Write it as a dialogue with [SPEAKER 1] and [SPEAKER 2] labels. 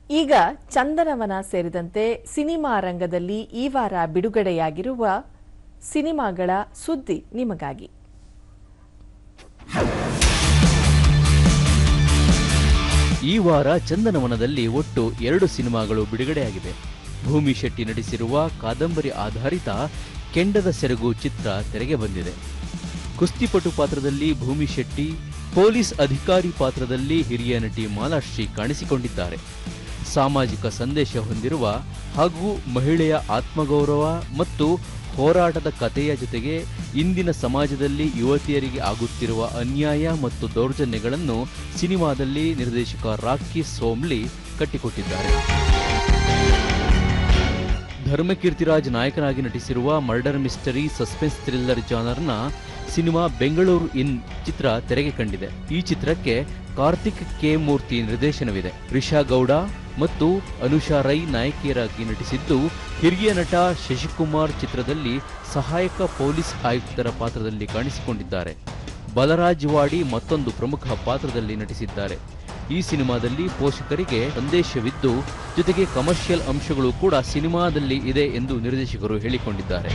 [SPEAKER 1] ಈಗ ಚಂದನವನ ಸೇರಿದಂತೆ ಸಿನಿಮಾ ರಂಗದಲ್ಲಿ ಈ ವಾರ ಬಿಡುಗಡೆಯಾಗಿರುವ ಸಿನಿಮಾಗಳ ಸುದ್ದಿ ನಿಮಗಾಗಿ.
[SPEAKER 2] ಈ ವಾರ ಚಂದನವನದಲ್ಲಿ ಒಟ್ಟು 2 ಸಿನಿಮಾಗಳು ಬಿಡುಗಡೆಯಾಗಿವೆ. ಭೂಮಿ ಶೆಟ್ಟಿ ನಟಿಸಿರುವ ಕಾದಂಬರಿ ಆಧಾರಿತ ಕೆಂಡದ ಸೆರಗು ಚಿತ್ರ ತೆರೆಗೆ ಬಂದಿದೆ. ಕುಸ್ತಿಪಟು ಪಾತ್ರದಲ್ಲಿ ಭೂಮಿ ಶೆಟ್ಟಿ, ಪೊಲೀಸ್ ಅಧಿಕಾರಿ ಪಾತ್ರದಲ್ಲಿ ಹಿರಿಯ ನಟಿ ಮಾಲಾಶ್ರೀ ಕಾಣಿಸಿಕೊಂಡಿದ್ದಾರೆ. ಸಾಮಾಜಿಕ ಸಂದೇಶ ಹೊಂದಿರುವ ಹಾಗೂ ಮಹಿಳೆಯ ಆತ್ಮಗೌರವ ಮತ್ತು ಹೋರಾಟದ ಕಥೆಯ ಜೊತೆಗೆ ಇಂದಿನ ಸಮಾಜದಲ್ಲಿ ಯುವತಿಯರಿಗೆ ಆಗುತ್ತಿರುವ ಅನ್ಯಾಯ ಮತ್ತು ದೌರ್ಜನ್ಯಗಳನ್ನು ಸಿನಿಮಾದಲ್ಲಿ ನಿರ್ದೇಶಕ ರಾಕಿ ಸೋಮ್ಲಿ ಕಟ್ಟಿಕೊಟ್ಟಿದ್ದಾರೆ. ಧರ್ಮಕೀರ್ತಿರಾಜ್ ನಾಯಕನಾಗಿ ನಟಿಸಿರುವ ಮರ್ಡರ್ ಮಿಸ್ಟರಿ ಸಸ್ಪೆನ್ಸ್ ಥ್ರಿಲ್ಲರ್ ಜಾನರ್ನ ಸಿನಿಮಾ ಬೆಂಗಳೂರು ಇನ್ ಚಿತ್ರ ತೆರೆಗೆ ಕಂಡಿದೆ. ಈ ಚಿತ್ರಕ್ಕೆ ಕಾರ್ತಿಕ್ ಕೆ ಮೂರ್ತಿ ನಿರ್ದೇಶನವಿದೆ. ರಿಷಾ ಗೌಡ ಮತ್ತು ಅನುಷಾ ರೈ ನಾಯಕಿಯರಾಗಿ ನಟಿಸಿದ್ದು, ಹಿರಿಯ ನಟ ಶಶಿಕುಮಾರ್ ಚಿತ್ರದಲ್ಲಿ ಸಹಾಯಕ ಪೊಲೀಸ್ ಆಯುಕ್ತರ ಪಾತ್ರದಲ್ಲಿ ಕಾಣಿಸಿಕೊಂಡಿದ್ದಾರೆ. ಬಲರಾಜ್ ವಾಡಿ ಮತ್ತೊಂದು ಪ್ರಮುಖ ಪಾತ್ರದಲ್ಲಿ ನಟಿಸಿದ್ದಾರೆ. ಈ ಸಿನಿಮಾದಲ್ಲಿ ಪೋಷಕರಿಗೆ ಸಂದೇಶವಿದ್ದು, ಜೊತೆಗೆ ಕಮರ್ಷಿಯಲ್ ಅಂಶಗಳು ಕೂಡ ಸಿನಿಮಾದಲ್ಲಿ ಇದೆ ಎಂದು ನಿರ್ದೇಶಕರು ಹೇಳಿಕೊಂಡಿದ್ದಾರೆ.